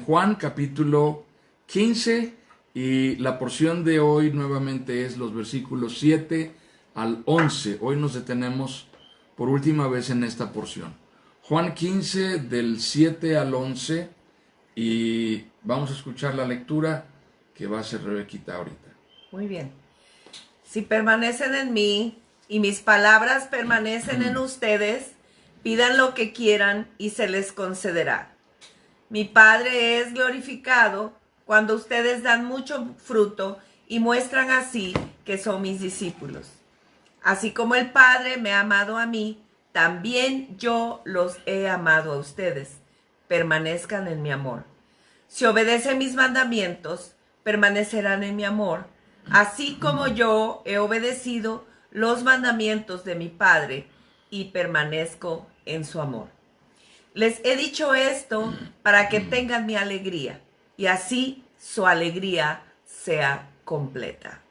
Juan capítulo 15 y la porción de hoy nuevamente es los versículos 7 al 11. Hoy nos detenemos por última vez en esta porción. Juan 15 del 7 al 11 y vamos a escuchar la lectura que va a hacer Rebequita ahorita. Muy bien. Si permanecen en mí y mis palabras permanecen en ustedes, pidan lo que quieran y se les concederá. Mi Padre es glorificado cuando ustedes dan mucho fruto y muestran así que son mis discípulos. Así como el Padre me ha amado a mí, también yo los he amado a ustedes. Permanezcan en mi amor. Si obedecen mis mandamientos, permanecerán en mi amor, así como yo he obedecido los mandamientos de mi Padre y permanezco en su amor. Les he dicho esto para que tengan mi alegría y así su alegría sea completa.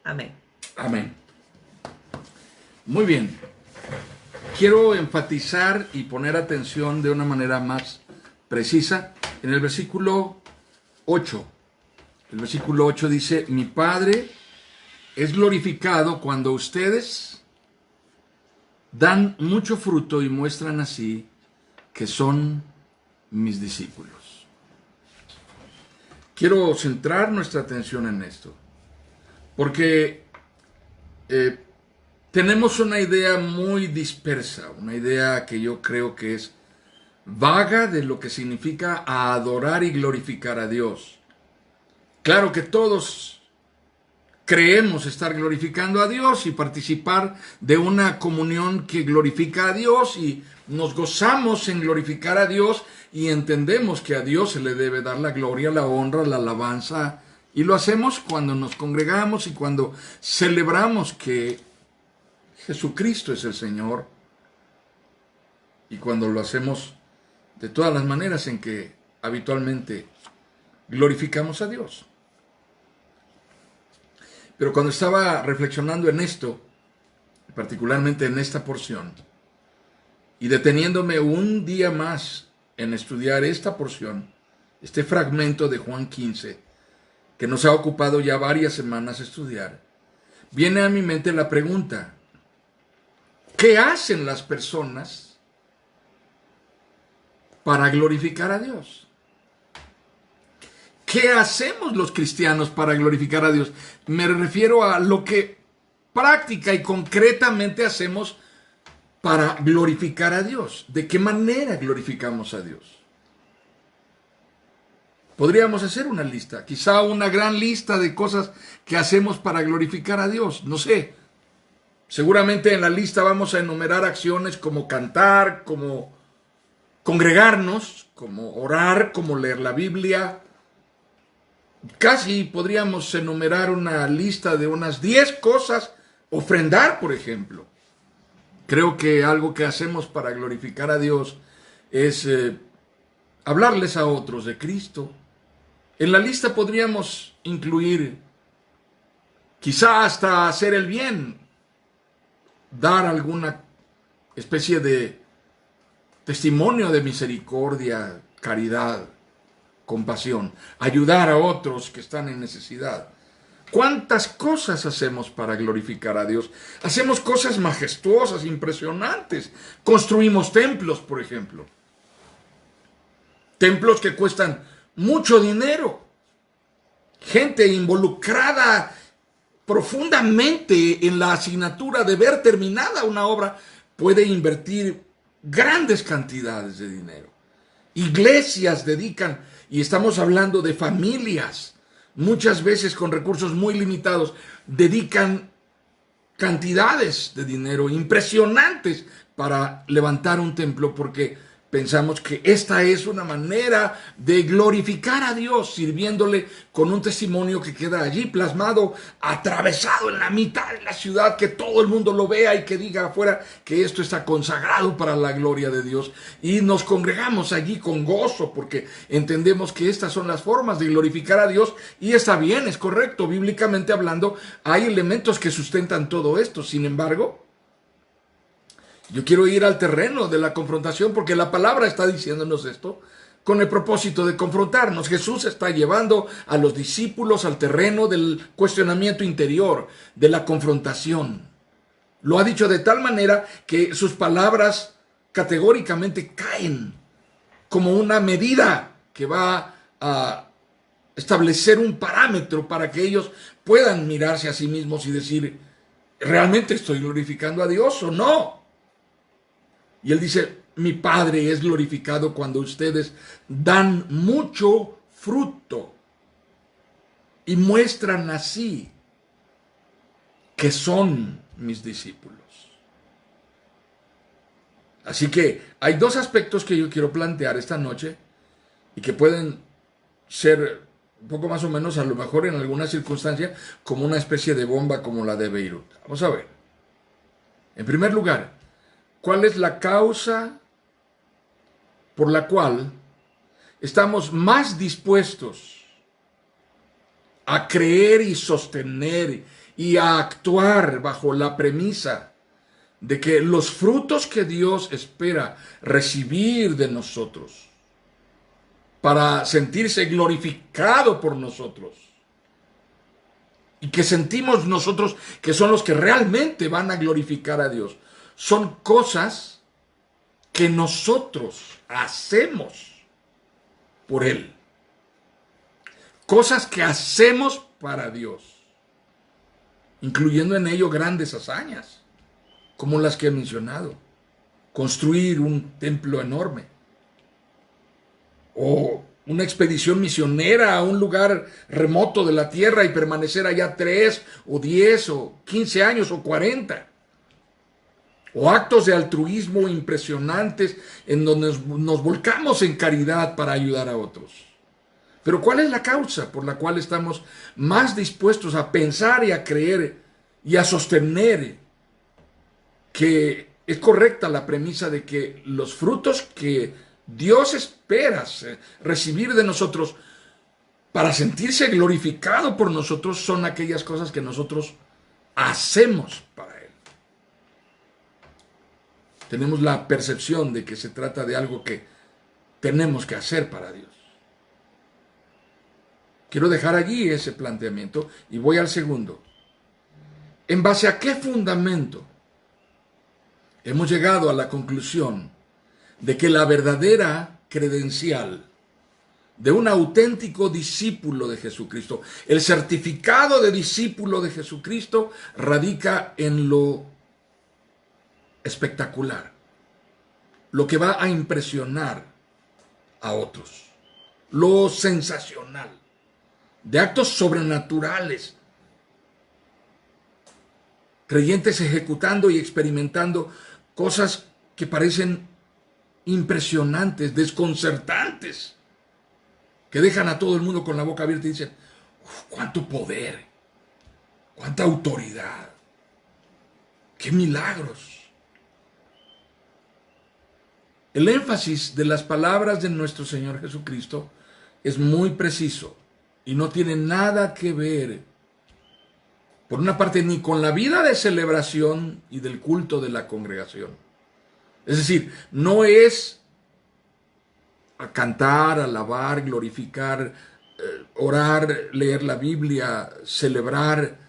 Amén. Amén. Muy bien. Quiero enfatizar y poner atención de una manera más precisa en el versículo 8. El versículo 8 dice: mi Padre es glorificado cuando ustedes dan mucho fruto y muestran así que son mis discípulos. Quiero centrar nuestra atención en esto, porque tenemos una idea muy dispersa, una idea que yo creo que es vaga de lo que significa adorar y glorificar a Dios. Claro que todos creemos estar glorificando a Dios y participar de una comunión que glorifica a Dios y nos gozamos en glorificar a Dios y entendemos que a Dios se le debe dar la gloria, la honra, la alabanza, y lo hacemos cuando nos congregamos y cuando celebramos que Jesucristo es el Señor, y cuando lo hacemos de todas las maneras en que habitualmente glorificamos a Dios. Pero cuando estaba reflexionando en esto, particularmente en esta porción, y deteniéndome un día más en estudiar esta porción, este fragmento de Juan 15, que nos ha ocupado ya varias semanas estudiar, viene a mi mente la pregunta: ¿qué hacen las personas para glorificar a Dios? ¿Qué hacemos los cristianos para glorificar a Dios? Me refiero a lo que práctica y concretamente hacemos para glorificar a Dios. ¿De qué manera glorificamos a Dios? Podríamos hacer una lista, quizá una gran lista de cosas que hacemos para glorificar a Dios. No sé, seguramente en la lista vamos a enumerar acciones como cantar, como congregarnos, como orar, como leer la Biblia. Casi podríamos enumerar una lista de unas 10 cosas. Ofrendar, por ejemplo. Creo que algo que hacemos para glorificar a Dios es hablarles a otros de Cristo. En la lista podríamos incluir quizá hasta hacer el bien, dar alguna especie de testimonio de misericordia, caridad, compasión, ayudar a otros que están en necesidad. ¿Cuántas cosas hacemos para glorificar a Dios? Hacemos cosas majestuosas, impresionantes. Construimos templos, por ejemplo. Templos que cuestan mucho dinero. Gente involucrada profundamente en la asignatura de ver terminada una obra puede invertir grandes cantidades de dinero. Iglesias dedican, y estamos hablando de familias, muchas veces con recursos muy limitados, dedican cantidades de dinero impresionantes para levantar un templo, porque pensamos que esta es una manera de glorificar a Dios, sirviéndole con un testimonio que queda allí plasmado, atravesado en la mitad de la ciudad, que todo el mundo lo vea y que diga afuera que esto está consagrado para la gloria de Dios. Y nos congregamos allí con gozo porque entendemos que estas son las formas de glorificar a Dios, y está bien, es correcto, bíblicamente hablando, hay elementos que sustentan todo esto. Sin embargo, yo quiero ir al terreno de la confrontación porque la palabra está diciéndonos esto. con el propósito de confrontarnos. Jesús está llevando a los discípulos al terreno del cuestionamiento interior, de la confrontación. Lo ha dicho de tal manera que sus palabras categóricamente caen como una medida que va a establecer un parámetro para que ellos puedan mirarse a sí mismos y decir, ¿realmente estoy glorificando a Dios o no? Y él dice, mi Padre es glorificado cuando ustedes dan mucho fruto y muestran así que son mis discípulos. Así que hay dos aspectos que yo quiero plantear esta noche y que pueden ser un poco más o menos, a lo mejor en alguna circunstancia, como una especie de bomba como la de Beirut. Vamos a ver. En primer lugar, ¿cuál es la causa por la cual estamos más dispuestos a creer y sostener y a actuar bajo la premisa de que los frutos que Dios espera recibir de nosotros para sentirse glorificado por nosotros y que sentimos nosotros que son los que realmente van a glorificar a Dios, son cosas que nosotros hacemos por Él, cosas que hacemos para Dios, incluyendo en ello grandes hazañas, como las que he mencionado, construir un templo enorme, o una expedición misionera a un lugar remoto de la tierra y permanecer allá 3 o 10 o 15 años o 40, o actos de altruismo impresionantes en donde nos volcamos en caridad para ayudar a otros. Pero ¿cuál es la causa por la cual estamos más dispuestos a pensar y a creer y a sostener que es correcta la premisa de que los frutos que Dios espera recibir de nosotros para sentirse glorificado por nosotros son aquellas cosas que nosotros hacemos para Él? Tenemos la percepción de que se trata de algo que tenemos que hacer para Dios. Quiero dejar allí ese planteamiento y voy al segundo. ¿En base a qué fundamento hemos llegado a la conclusión de que la verdadera credencial de un auténtico discípulo de Jesucristo, el certificado de discípulo de Jesucristo, radica en lo espectacular, lo que va a impresionar a otros, lo sensacional, de actos sobrenaturales, creyentes ejecutando y experimentando cosas que parecen impresionantes, desconcertantes, que dejan a todo el mundo con la boca abierta y dicen, cuánto poder, cuánta autoridad, qué milagros. El énfasis de las palabras de nuestro Señor Jesucristo es muy preciso y no tiene nada que ver, por una parte, ni con la vida de celebración y del culto de la congregación. Es decir, no es a cantar, alabar, glorificar, orar, leer la Biblia, celebrar,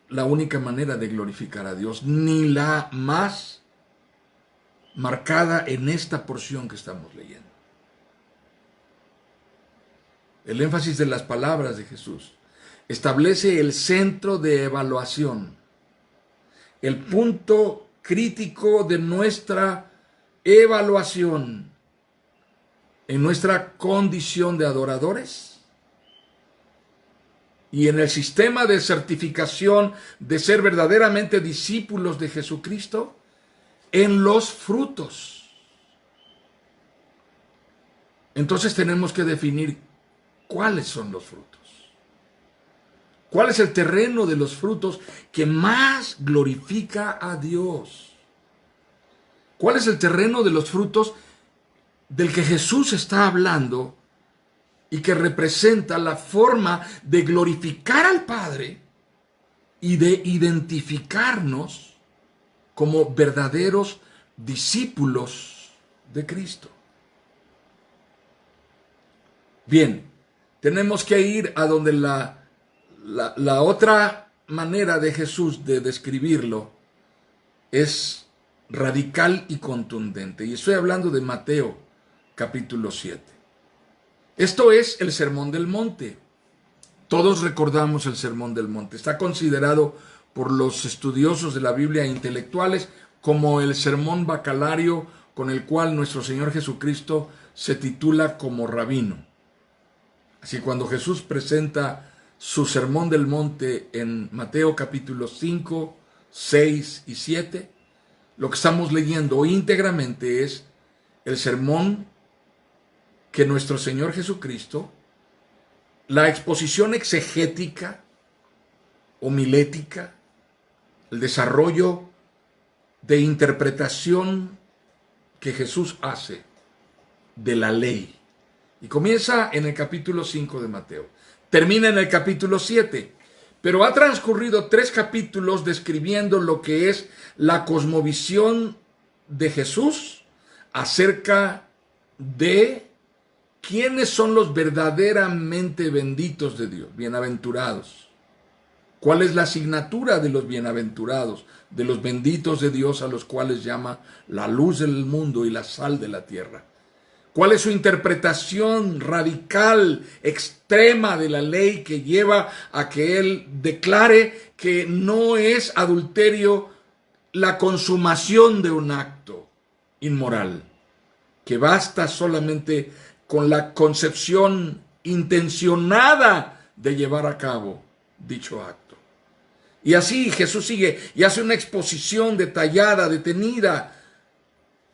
la única manera de glorificar a Dios, ni la más marcada en esta porción que estamos leyendo. El énfasis de las palabras de Jesús establece el centro de evaluación, el punto crítico de nuestra evaluación en nuestra condición de adoradores y en el sistema de certificación de ser verdaderamente discípulos de Jesucristo en los frutos. Entonces tenemos que definir cuáles son los frutos. ¿Cuál es el terreno de los frutos que más glorifica a Dios? ¿Cuál es el terreno de los frutos del que Jesús está hablando y que representa la forma de glorificar al Padre y de identificarnos como verdaderos discípulos de Cristo? Bien, tenemos que ir a donde la otra manera de Jesús de describirlo es radical y contundente. Y estoy hablando de Mateo capítulo 7. Esto es el Sermón del Monte. Todos recordamos el Sermón del Monte. Está considerado por los estudiosos de la Biblia intelectuales como el sermón bacalario con el cual nuestro Señor Jesucristo se titula como rabino. Así cuando Jesús presenta su Sermón del Monte en Mateo capítulo 5, 6 y 7, lo que estamos leyendo íntegramente es el sermón que nuestro Señor Jesucristo, la exposición exegética, homilética, el desarrollo de interpretación que Jesús hace de la ley. Y comienza en el capítulo 5 de Mateo. Termina en el capítulo 7. Pero ha transcurrido 3 capítulos describiendo lo que es la cosmovisión de Jesús acerca de quiénes son los verdaderamente benditos de Dios, bienaventurados. ¿Cuál es la asignatura de los bienaventurados, de los benditos de Dios a los cuales llama la luz del mundo y la sal de la tierra? ¿Cuál es su interpretación radical, extrema de la ley que lleva a que él declare que no es adulterio la consumación de un acto inmoral, que basta solamente con la concepción intencionada de llevar a cabo dicho acto? Y así Jesús sigue y hace una exposición detallada, detenida,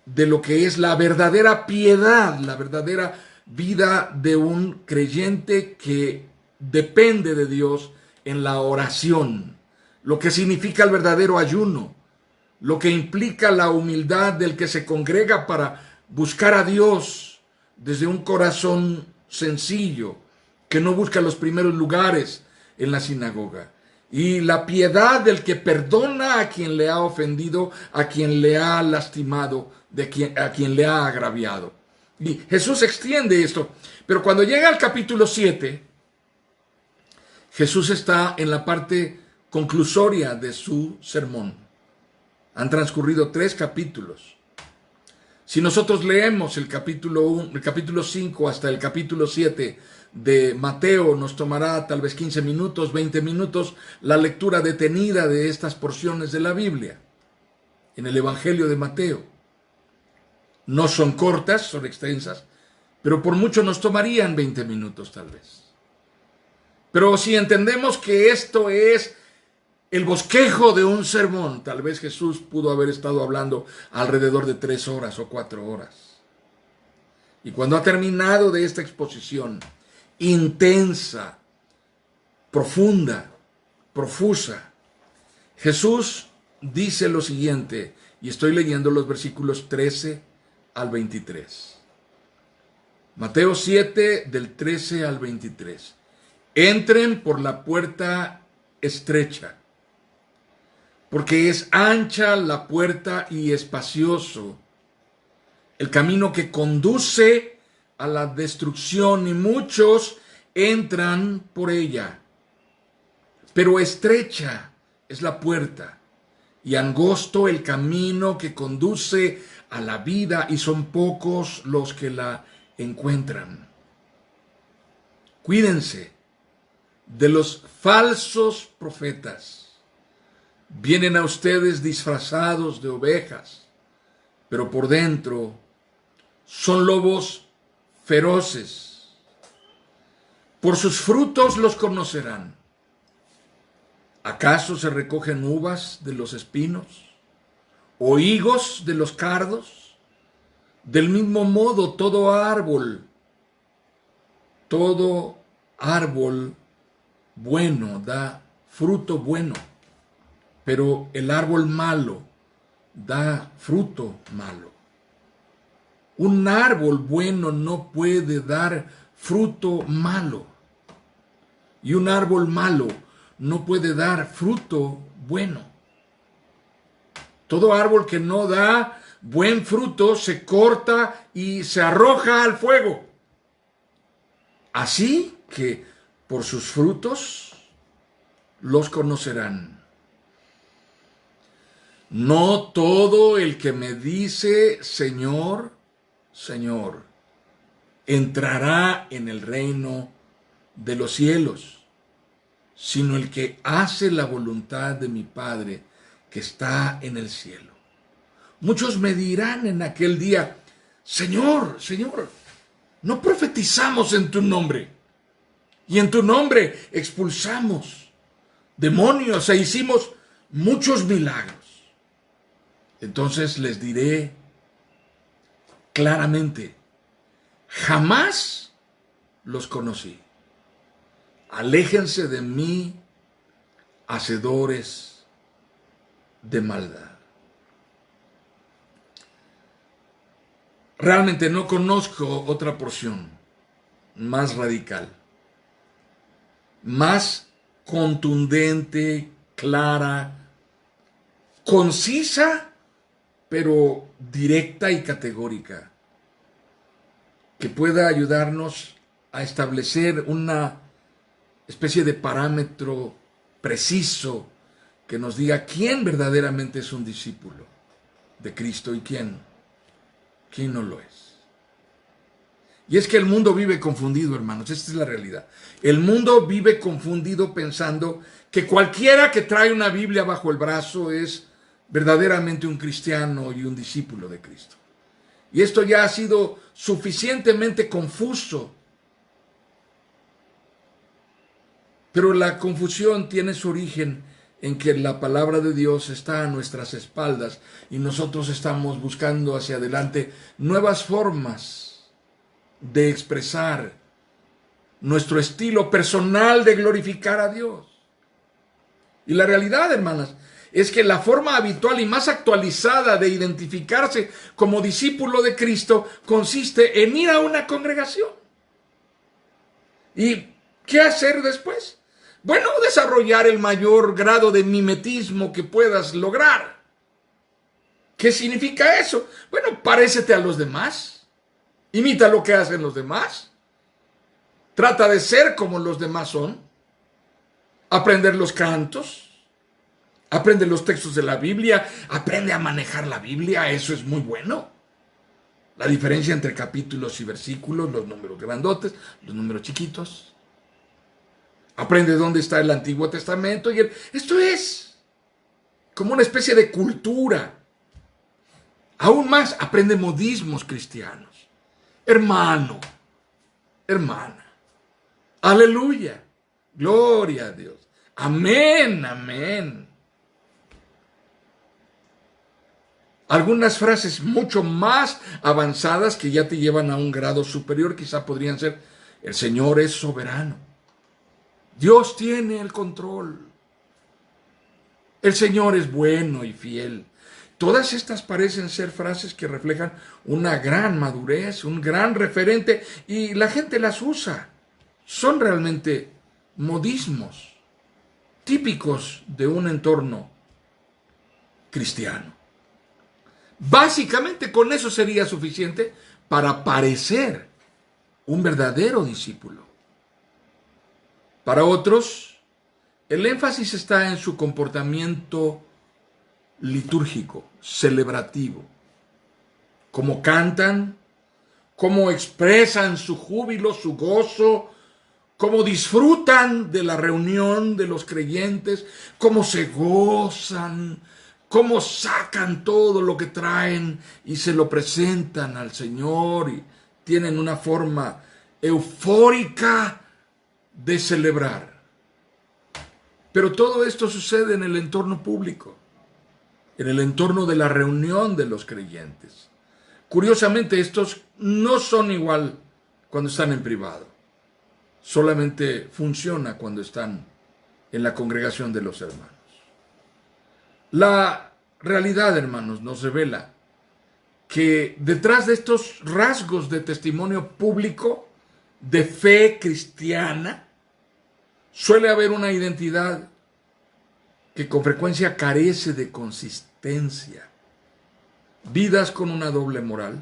de lo que es la verdadera piedad, la verdadera vida de un creyente que depende de Dios en la oración, lo que significa el verdadero ayuno, lo que implica la humildad del que se congrega para buscar a Dios desde un corazón sencillo, que no busca los primeros lugares en la sinagoga. Y la piedad del que perdona a quien le ha ofendido, a quien le ha lastimado, a quien le ha agraviado. Y Jesús extiende esto. Pero cuando llega al capítulo 7, Jesús está en la parte conclusoria de su sermón. Han transcurrido 3 capítulos. Si nosotros leemos el capítulo 5 hasta el capítulo 7 de Mateo, nos tomará tal vez 15 minutos, 20 minutos la lectura detenida de estas porciones de la Biblia en el Evangelio de Mateo. No son cortas, son extensas, pero por mucho nos tomarían 20 minutos tal vez. Pero si entendemos que esto es el bosquejo de un sermón, tal vez Jesús pudo haber estado hablando alrededor de 3 horas o 4 horas. Y cuando ha terminado de esta exposición intensa, profunda, profusa, Jesús dice lo siguiente, y estoy leyendo los versículos 13 al 23. Mateo 7, del 13 al 23. Entren por la puerta estrecha, porque es ancha la puerta y espacioso el camino que conduce a la destrucción, y muchos entran por ella. Pero estrecha es la puerta y angosto el camino que conduce a la vida, y son pocos los que la encuentran. Cuídense de los falsos profetas. Vienen a ustedes disfrazados de ovejas, pero por dentro son lobos feroces. Por sus frutos los conocerán. ¿Acaso se recogen uvas de los espinos o higos de los cardos? Del mismo modo, todo árbol bueno da fruto bueno, pero el árbol malo da fruto malo. Un árbol bueno no puede dar fruto malo, y un árbol malo no puede dar fruto bueno. Todo árbol que no da buen fruto se corta y se arroja al fuego. Así que por sus frutos los conocerán. No todo el que me dice, Señor, Señor, entrará en el reino de los cielos, sino el que hace la voluntad de mi Padre que está en el cielo. Muchos me dirán en aquel día, Señor, Señor, no profetizamos en tu nombre, y en tu nombre expulsamos demonios e hicimos muchos milagros. Entonces les diré claramente, jamás los conocí. Aléjense de mí, hacedores de maldad. Realmente no conozco otra porción más radical, más contundente, clara, concisa, pero directa y categórica, que pueda ayudarnos a establecer una especie de parámetro preciso que nos diga quién verdaderamente es un discípulo de Cristo y quién no lo es. Y es que el mundo vive confundido, hermanos, esta es la realidad. El mundo vive confundido pensando que cualquiera que trae una Biblia bajo el brazo es verdaderamente un cristiano y un discípulo de Cristo. Y esto ya ha sido suficientemente confuso. Pero la confusión tiene su origen en que la palabra de Dios está a nuestras espaldas y nosotros estamos buscando hacia adelante nuevas formas de expresar nuestro estilo personal de glorificar a Dios. Y la realidad, hermanas, es que la forma habitual y más actualizada de identificarse como discípulo de Cristo consiste en ir a una congregación. ¿Y qué hacer después? Bueno, desarrollar el mayor grado de mimetismo que puedas lograr. ¿Qué significa eso? Bueno, parécete a los demás. Imita lo que hacen los demás. Trata de ser como los demás son. Aprender los cantos. Aprende los textos de la Biblia. Aprende a manejar la Biblia. Eso es muy bueno. La diferencia entre capítulos y versículos, los números grandotes, los números chiquitos. Aprende dónde está el Antiguo Testamento. Esto es como una especie de cultura. Aún más, aprende modismos cristianos. Hermano, hermana. Aleluya. Gloria a Dios. Amén, amén. Algunas frases mucho más avanzadas que ya te llevan a un grado superior quizá podrían ser: el Señor es soberano. Dios tiene el control. El Señor es bueno y fiel. Todas estas parecen ser frases que reflejan una gran madurez, un gran referente, y la gente las usa. Son realmente modismos típicos de un entorno cristiano. Básicamente con eso sería suficiente para parecer un verdadero discípulo. Para otros, el énfasis está en su comportamiento litúrgico, celebrativo. Cómo cantan, cómo expresan su júbilo, su gozo, cómo disfrutan de la reunión de los creyentes, cómo se gozan, cómo sacan todo lo que traen y se lo presentan al Señor y tienen una forma eufórica de celebrar. Pero todo esto sucede en el entorno público, en el entorno de la reunión de los creyentes. Curiosamente, estos no son igual cuando están en privado. Solamente funciona cuando están en la congregación de los hermanos. La realidad, hermanos, nos revela que detrás de estos rasgos de testimonio público, de fe cristiana, suele haber una identidad que con frecuencia carece de consistencia. Vidas con una doble moral,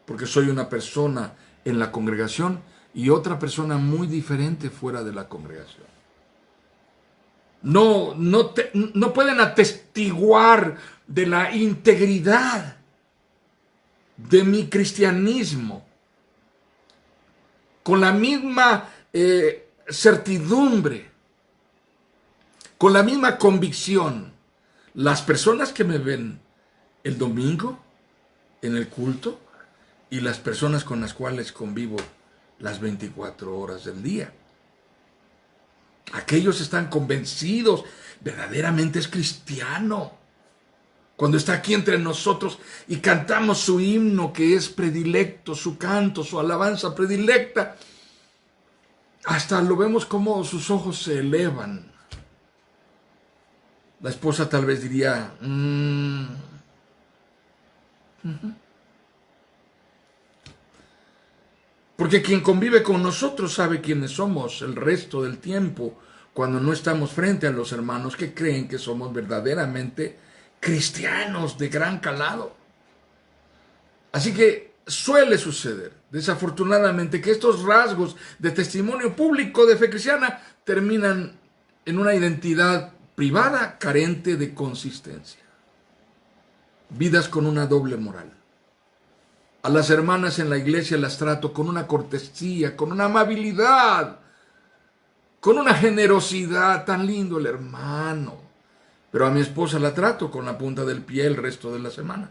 porque soy una persona en la congregación y otra persona muy diferente fuera de la congregación. No pueden atestiguar de la integridad de mi cristianismo con la misma certidumbre, con la misma convicción. Las personas que me ven el domingo en el culto y las personas con las cuales convivo las 24 horas del día. Aquellos están convencidos, verdaderamente es cristiano. Cuando está aquí entre nosotros y cantamos su himno que es predilecto, su canto, su alabanza predilecta, hasta lo vemos como sus ojos se elevan. La esposa tal vez diría, porque quien convive con nosotros sabe quiénes somos el resto del tiempo, cuando no estamos frente a los hermanos que creen que somos verdaderamente cristianos de gran calado. Así que suele suceder, desafortunadamente, que estos rasgos de testimonio público de fe cristiana terminan en una identidad privada carente de consistencia. Vidas con una doble moral. A las hermanas en la iglesia las trato con una cortesía, con una amabilidad, con una generosidad. Tan lindo el hermano. Pero a mi esposa la trato con la punta del pie el resto de la semana.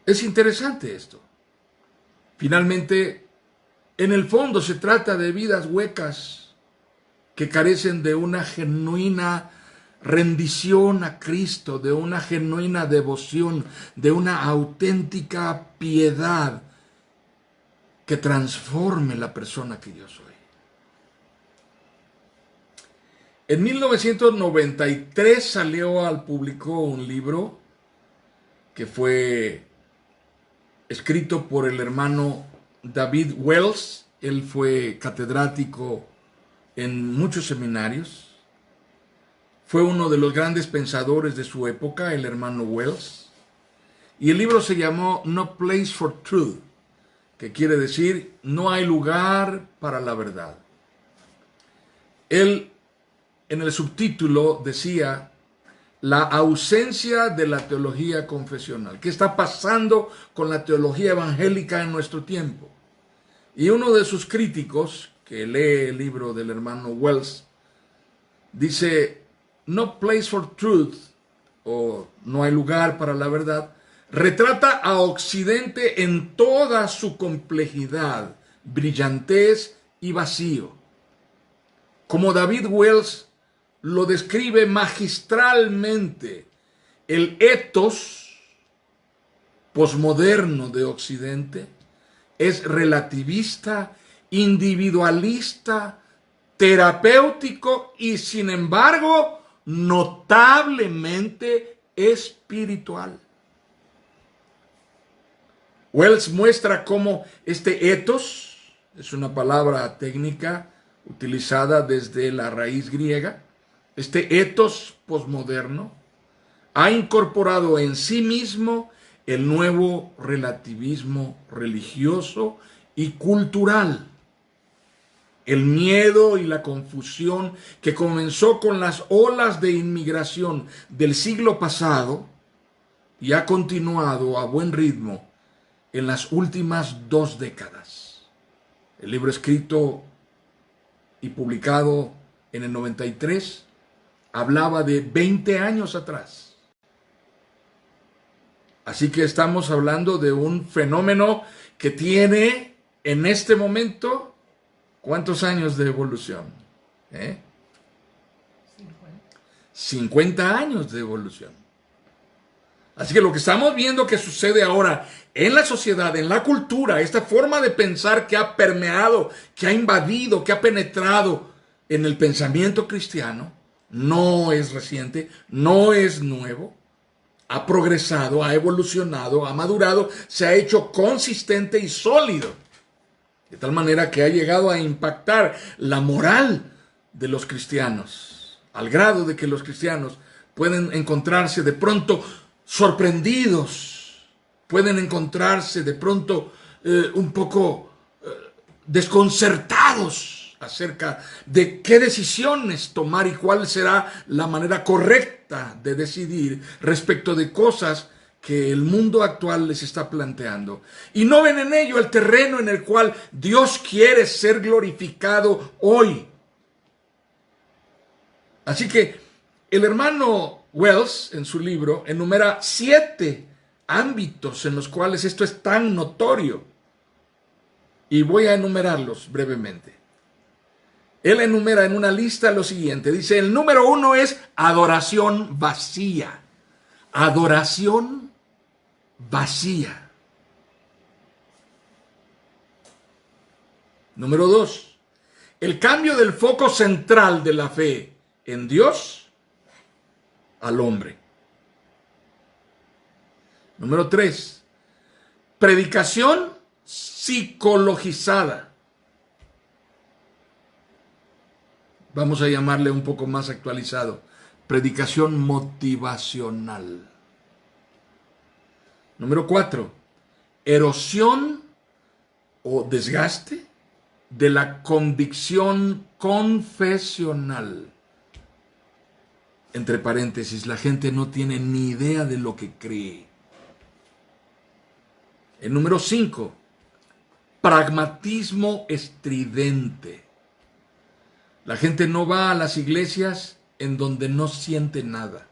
Es interesante esto. Finalmente, en el fondo se trata de vidas huecas que carecen de una genuina rendición a Cristo, de una genuina devoción, de una auténtica piedad que transforme la persona que yo soy. En 1993 salió al público un libro que fue escrito por el hermano David Wells. Él fue catedrático en muchos seminarios. Fue uno de los grandes pensadores de su época, el hermano Wells. Y el libro se llamó No Place for Truth, que quiere decir no hay lugar para la verdad. Él, en el subtítulo, decía la ausencia de la teología confesional. ¿Qué está pasando con la teología evangélica en nuestro tiempo? Y uno de sus críticos, que lee el libro del hermano Wells, dice, No Place for Truth, o No hay lugar para la verdad, retrata a Occidente en toda su complejidad, brillantez y vacío. Como David Wells lo describe magistralmente, el ethos posmoderno de Occidente es relativista, individualista, terapéutico y, sin embargo, notablemente espiritual. Wells muestra cómo este ethos, es una palabra técnica utilizada desde la raíz griega, este ethos posmoderno ha incorporado en sí mismo el nuevo relativismo religioso y cultural. El miedo y la confusión que comenzó con las olas de inmigración del siglo pasado y ha continuado a buen ritmo en las últimas 2 décadas. El libro escrito y publicado en el 93 hablaba de 20 años atrás. Así que estamos hablando de un fenómeno que tiene en este momento, ¿cuántos años de evolución? 50 años de evolución. Así que lo que estamos viendo que sucede ahora en la sociedad, en la cultura, esta forma de pensar que ha permeado, que ha invadido, que ha penetrado en el pensamiento cristiano, no es reciente, no es nuevo, ha progresado, ha evolucionado, ha madurado, se ha hecho consistente y sólido, de tal manera que ha llegado a impactar la moral de los cristianos, al grado de que los cristianos pueden encontrarse de pronto sorprendidos, pueden encontrarse de pronto un poco desconcertados acerca de qué decisiones tomar y cuál será la manera correcta de decidir respecto de cosas que el mundo actual les está planteando. Y no ven en ello el terreno en el cual Dios quiere ser glorificado hoy. Así que el hermano Wells, en su libro, enumera 7 ámbitos en los cuales esto es tan notorio. Y voy a enumerarlos brevemente. Él enumera en una lista lo siguiente. Dice, el número 1 es adoración vacía. Adoración vacía. Número 2, el cambio del foco central de la fe en Dios al hombre. Número 3, predicación psicologizada. Vamos a llamarle un poco más actualizado, predicación motivacional. Número 4, erosión o desgaste de la convicción confesional. Entre paréntesis, la gente no tiene ni idea de lo que cree. El número 5, pragmatismo estridente. La gente no va a las iglesias en donde no siente nada.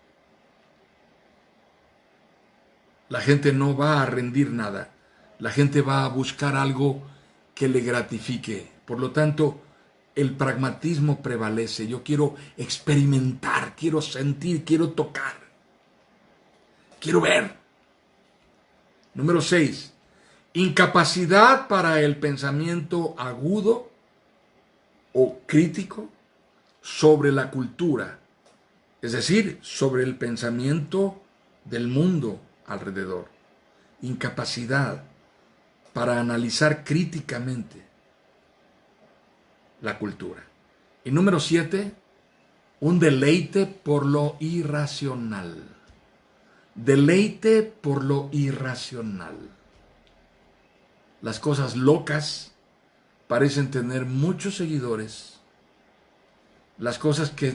La gente no va a rendir nada. La gente va a buscar algo que le gratifique. Por lo tanto, el pragmatismo prevalece. Yo quiero experimentar, quiero sentir, quiero tocar, quiero ver. Número 6, incapacidad para el pensamiento agudo o crítico sobre la cultura, es decir, sobre el pensamiento del mundo alrededor. Incapacidad para analizar críticamente la cultura. Y número 7, un deleite por lo irracional. Deleite por lo irracional. Las cosas locas parecen tener muchos seguidores. Las cosas que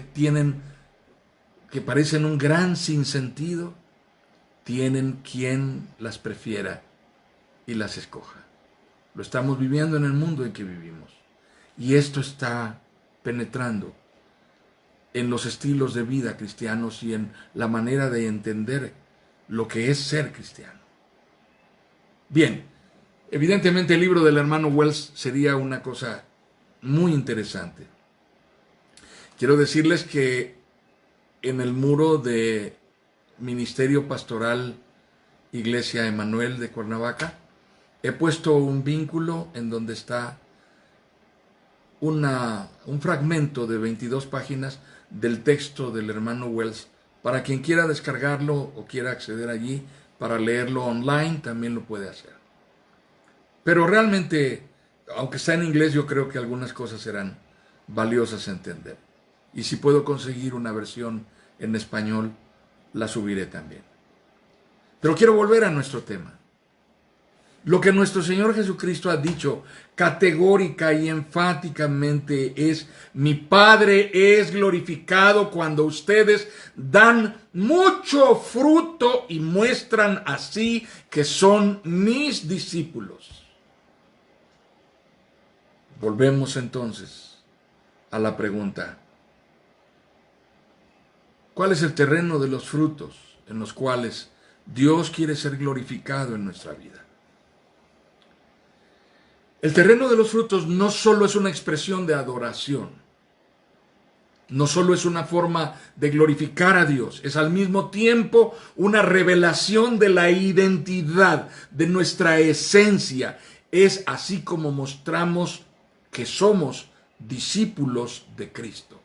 parecen un gran sinsentido, tienen quien las prefiera y las escoja. Lo estamos viviendo en el mundo en que vivimos. Y esto está penetrando en los estilos de vida cristianos y en la manera de entender lo que es ser cristiano. Bien, evidentemente el libro del hermano Wells sería una cosa muy interesante. Quiero decirles que en el muro de Ministerio Pastoral Iglesia Emanuel de Cuernavaca he puesto un vínculo en donde está un fragmento de 22 páginas del texto del hermano Wells. Para quien quiera descargarlo o quiera acceder allí para leerlo online, también lo puede hacer. Pero realmente, aunque está en inglés, yo creo que algunas cosas serán valiosas a entender. Y si puedo conseguir una versión en español, la subiré también. Pero quiero volver a nuestro tema. Lo que nuestro Señor Jesucristo ha dicho categórica y enfáticamente es: mi Padre es glorificado cuando ustedes dan mucho fruto y muestran así que son mis discípulos. Volvemos entonces a la pregunta: ¿cuál es el terreno de los frutos en los cuales Dios quiere ser glorificado en nuestra vida? El terreno de los frutos no solo es una expresión de adoración, no solo es una forma de glorificar a Dios, es al mismo tiempo una revelación de la identidad, de nuestra esencia. Es así como mostramos que somos discípulos de Cristo.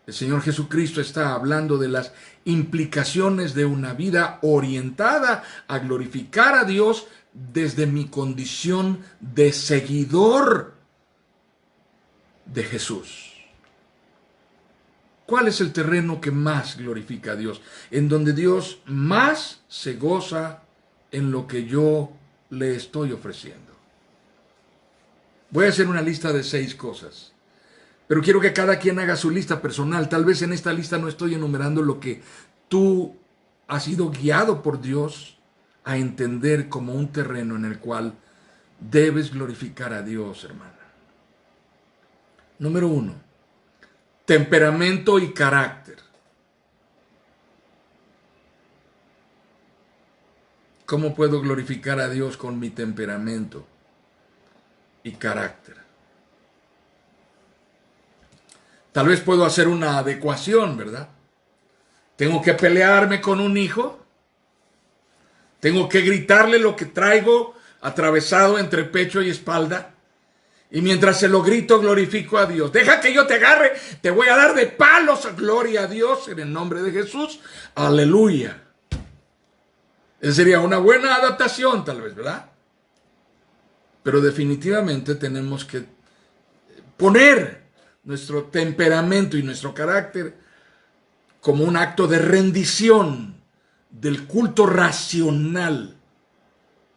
El Señor Jesucristo está hablando de las implicaciones de una vida orientada a glorificar a Dios desde mi condición de seguidor de Jesús. ¿Cuál es el terreno que más glorifica a Dios? En donde Dios más se goza en lo que yo le estoy ofreciendo? Voy a hacer una lista de 6 cosas, pero quiero que cada quien haga su lista personal. Tal vez en esta lista no estoy enumerando lo que tú has sido guiado por Dios a entender como un terreno en el cual debes glorificar a Dios, hermana. Número 1, temperamento y carácter. ¿Cómo puedo glorificar a Dios con mi temperamento y carácter? Tal vez puedo hacer una adecuación, ¿verdad? Tengo que pelearme con un hijo. Tengo que gritarle lo que traigo atravesado entre pecho y espalda. Y mientras se lo grito, glorifico a Dios. Deja que yo te agarre, te voy a dar de palos. Gloria a Dios en el nombre de Jesús. Aleluya. Esa sería una buena adaptación, tal vez, ¿verdad? Pero definitivamente tenemos que poner nuestro temperamento y nuestro carácter como un acto de rendición del culto racional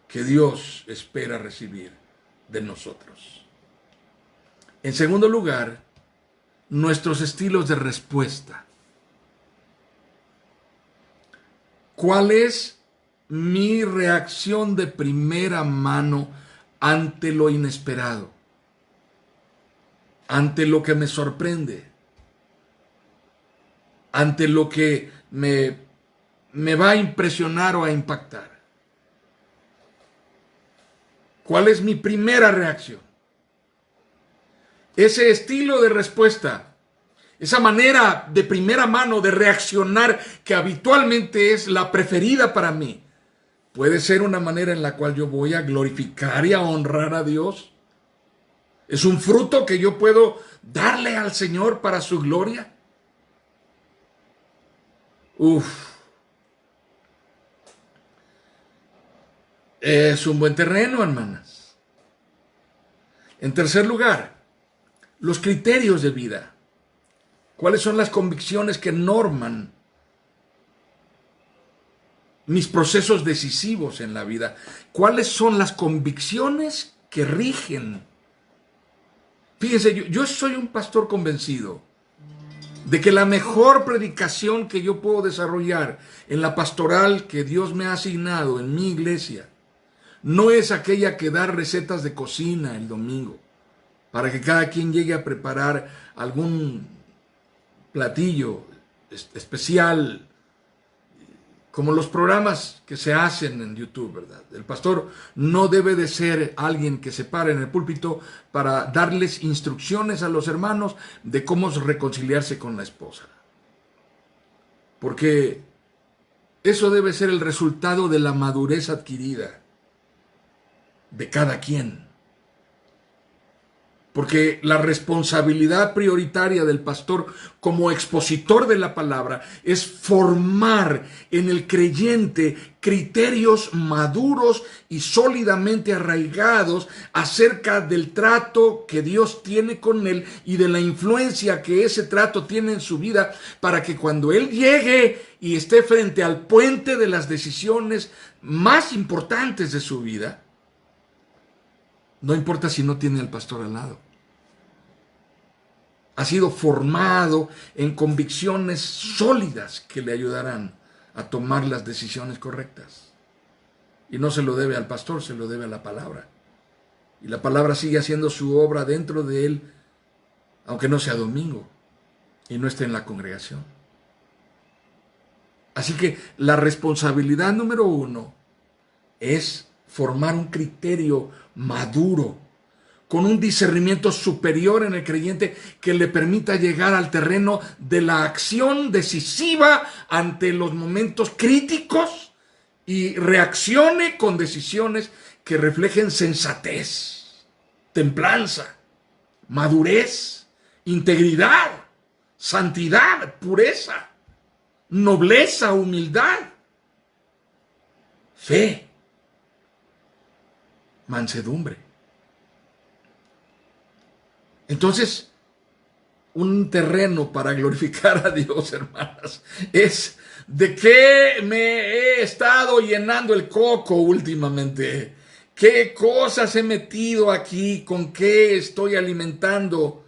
que Dios espera recibir de nosotros. En segundo lugar, nuestros estilos de respuesta. ¿Cuál es mi reacción de primera mano ante lo inesperado? Ante lo que me sorprende. Ante lo que me va a impresionar o a impactar. ¿Cuál es mi primera reacción? Ese estilo de respuesta, esa manera de primera mano de reaccionar que habitualmente es la preferida para mí, puede ser una manera en la cual yo voy a glorificar y a honrar a Dios. Es un fruto que yo puedo darle al Señor para su gloria. Es un buen terreno, hermanas. En tercer lugar, los criterios de vida. ¿Cuáles son las convicciones que norman mis procesos decisivos en la vida? ¿Cuáles son las convicciones que rigen? Fíjense, yo soy un pastor convencido de que la mejor predicación que yo puedo desarrollar en la pastoral que Dios me ha asignado en mi iglesia no es aquella que da recetas de cocina el domingo para que cada quien llegue a preparar algún platillo especial, como los programas que se hacen en YouTube, ¿verdad? El pastor no debe de ser alguien que se pare en el púlpito para darles instrucciones a los hermanos de cómo reconciliarse con la esposa. Porque eso debe ser el resultado de la madurez adquirida de cada quien. Porque la responsabilidad prioritaria del pastor como expositor de la palabra es formar en el creyente criterios maduros y sólidamente arraigados acerca del trato que Dios tiene con él y de la influencia que ese trato tiene en su vida, para que cuando él llegue y esté frente al puente de las decisiones más importantes de su vida, no importa si no tiene al pastor al lado. Ha sido formado en convicciones sólidas que le ayudarán a tomar las decisiones correctas. Y no se lo debe al pastor, se lo debe a la palabra. Y la palabra sigue haciendo su obra dentro de él, aunque no sea domingo y no esté en la congregación. Así que la responsabilidad número 1 es formar un criterio maduro, con un discernimiento superior en el creyente que le permita llegar al terreno de la acción decisiva ante los momentos críticos y reaccione con decisiones que reflejen sensatez, templanza, madurez, integridad, santidad, pureza, nobleza, humildad, fe, mansedumbre. Entonces, un terreno para glorificar a Dios, hermanas, es de qué me he estado llenando el coco últimamente. ¿Qué cosas he metido aquí? ¿Con qué estoy alimentando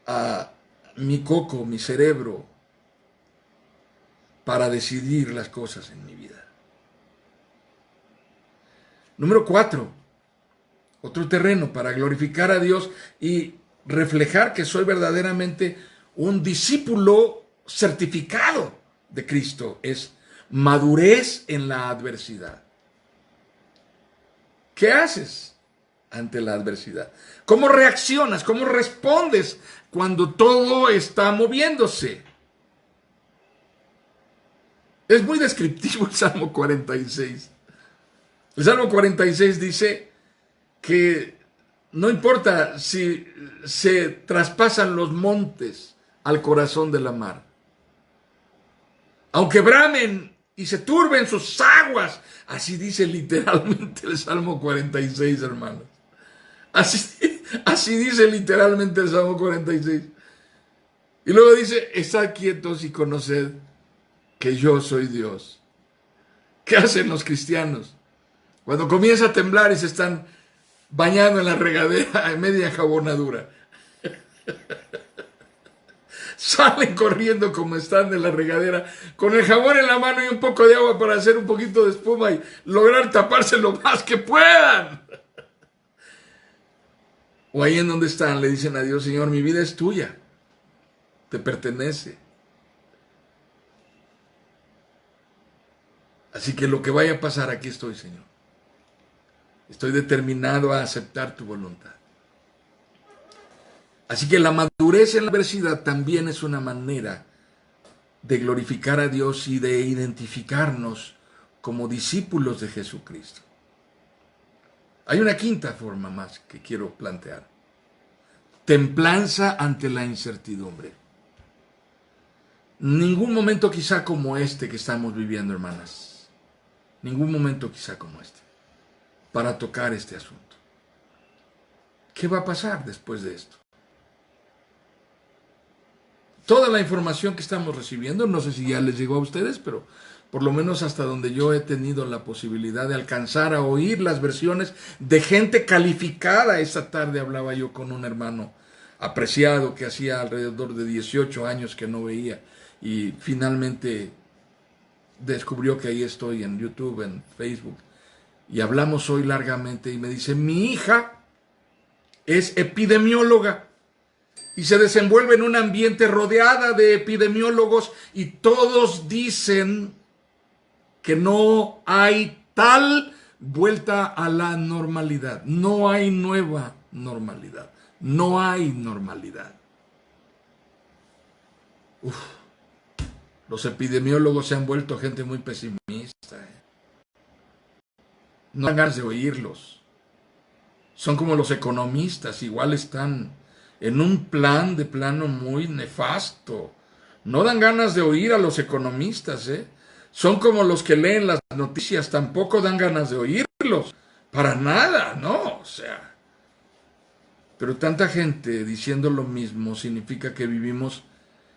a mi coco, mi cerebro, para decidir las cosas en mi vida? Número 4, otro terreno para glorificar a Dios y reflejar que soy verdaderamente un discípulo certificado de Cristo es madurez en la adversidad. ¿Qué haces ante la adversidad? ¿Cómo reaccionas? ¿Cómo respondes cuando todo está moviéndose? Es muy descriptivo el Salmo 46. El Salmo 46 dice que no importa si se traspasan los montes al corazón de la mar, aunque bramen y se turben sus aguas. Así dice literalmente el Salmo 46, hermanos. Así dice literalmente el Salmo 46. Y luego dice, estad quietos y conoced que yo soy Dios. ¿Qué hacen los cristianos? Cuando comienza a temblar y se están bañando en la regadera en media jabonadura. Salen corriendo como están en la regadera, con el jabón en la mano y un poco de agua para hacer un poquito de espuma y lograr taparse lo más que puedan. O ahí en donde están le dicen a Dios, Señor, mi vida es tuya, te pertenece. Así que lo que vaya a pasar, aquí estoy, Señor. Estoy determinado a aceptar tu voluntad. Así que la madurez en la adversidad también es una manera de glorificar a Dios y de identificarnos como discípulos de Jesucristo. Hay una quinta forma más que quiero plantear. Templanza ante la incertidumbre. Ningún momento quizá como este que estamos viviendo, hermanas. Ningún momento quizá como este para tocar este asunto. ¿Qué va a pasar después de esto? Toda la información que estamos recibiendo, no sé si ya les llegó a ustedes, pero por lo menos hasta donde yo he tenido la posibilidad de alcanzar a oír las versiones de gente calificada. Esta tarde hablaba yo con un hermano apreciado que hacía alrededor de 18 años que no veía y finalmente descubrió que ahí estoy en YouTube, en Facebook, y hablamos hoy largamente y me dice, mi hija es epidemióloga y se desenvuelve en un ambiente rodeada de epidemiólogos y todos dicen que no hay tal vuelta a la normalidad, no hay nueva normalidad, no hay normalidad. Los epidemiólogos se han vuelto gente muy pesimista. No dan ganas de oírlos. Son como los economistas, igual están en un plano muy nefasto. No dan ganas de oír a los economistas, ¿eh? Son como los que leen las noticias, tampoco dan ganas de oírlos. Para nada, ¿no? O sea. Pero tanta gente diciendo lo mismo significa que vivimos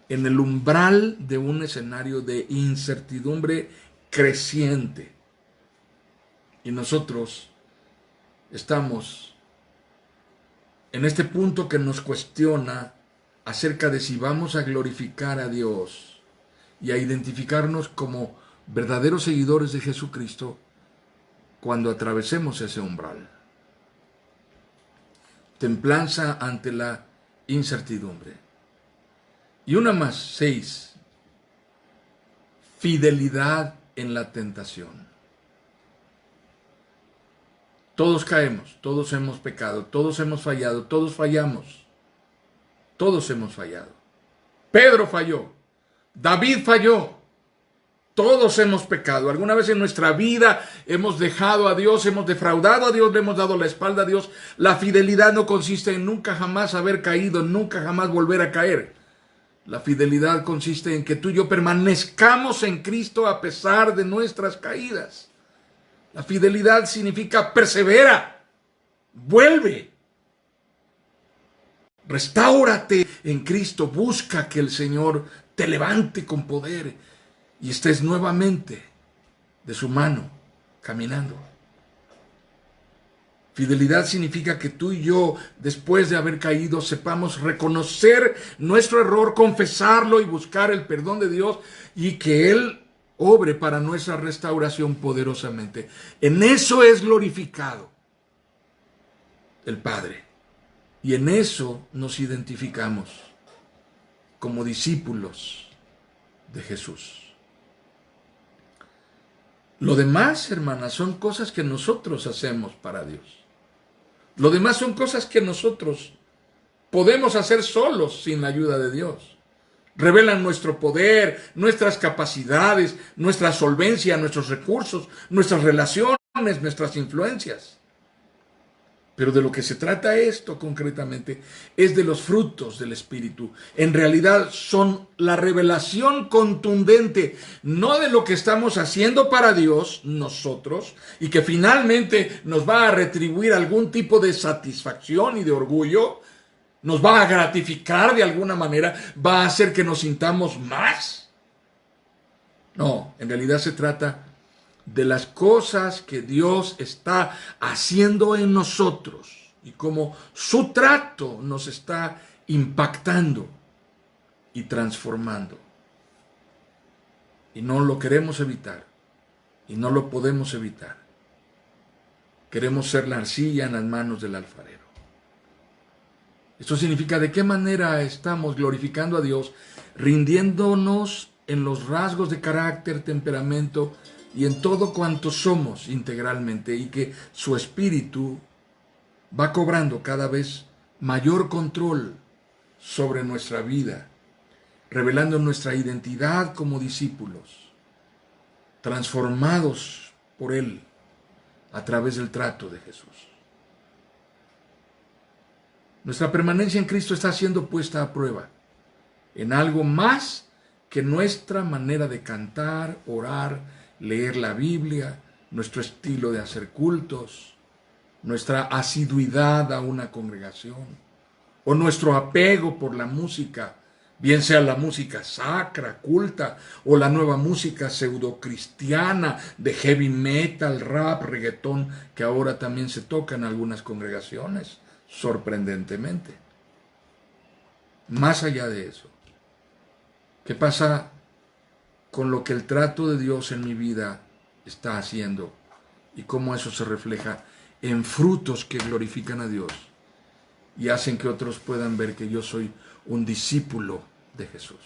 en el umbral de un escenario de incertidumbre creciente. Y nosotros estamos en este punto que nos cuestiona acerca de si vamos a glorificar a Dios y a identificarnos como verdaderos seguidores de Jesucristo cuando atravesemos ese umbral. Templanza ante la incertidumbre. Y una más, 6. Fidelidad en la tentación. Todos caemos, todos hemos pecado, todos hemos fallado, todos fallamos. Todos hemos fallado. Pedro falló, David falló, todos hemos pecado. Alguna vez en nuestra vida hemos dejado a Dios, hemos defraudado a Dios, le hemos dado la espalda a Dios. La fidelidad no consiste en nunca jamás haber caído, nunca jamás volver a caer. La fidelidad consiste en que tú y yo permanezcamos en Cristo a pesar de nuestras caídas. La fidelidad significa persevera, vuelve, restáurate en Cristo, busca que el Señor te levante con poder y estés nuevamente de su mano caminando. Fidelidad significa que tú y yo, después de haber caído, sepamos reconocer nuestro error, confesarlo y buscar el perdón de Dios y que Él obre para nuestra restauración poderosamente. En eso es glorificado el Padre. Y en eso nos identificamos como discípulos de Jesús. Lo demás, hermanas, son cosas que nosotros hacemos para Dios. Lo demás son cosas que nosotros podemos hacer solos sin la ayuda de Dios. Revelan nuestro poder, nuestras capacidades, nuestra solvencia, nuestros recursos, nuestras relaciones, nuestras influencias. Pero de lo que se trata esto concretamente es de los frutos del Espíritu. En realidad son la revelación contundente, no de lo que estamos haciendo para Dios nosotros, y que finalmente nos va a retribuir algún tipo de satisfacción y de orgullo, nos va a gratificar de alguna manera, va a hacer que nos sintamos más. No, en realidad se trata de las cosas que Dios está haciendo en nosotros y cómo su trato nos está impactando y transformando. Y no lo queremos evitar y no lo podemos evitar. Queremos ser la arcilla en las manos del alfarero. Esto significa de qué manera estamos glorificando a Dios, rindiéndonos en los rasgos de carácter, temperamento y en todo cuanto somos integralmente, y que su Espíritu va cobrando cada vez mayor control sobre nuestra vida, revelando nuestra identidad como discípulos, transformados por Él a través del trato de Jesús. Nuestra permanencia en Cristo está siendo puesta a prueba en algo más que nuestra manera de cantar, orar, leer la Biblia, nuestro estilo de hacer cultos, nuestra asiduidad a una congregación, o nuestro apego por la música, bien sea la música sacra, culta, o la nueva música pseudocristiana de heavy metal, rap, reggaetón, que ahora también se toca en algunas congregaciones, sorprendentemente. Más allá de eso, ¿qué pasa con lo que el trato de Dios en mi vida está haciendo y cómo eso se refleja en frutos que glorifican a Dios y hacen que otros puedan ver que yo soy un discípulo de Jesús?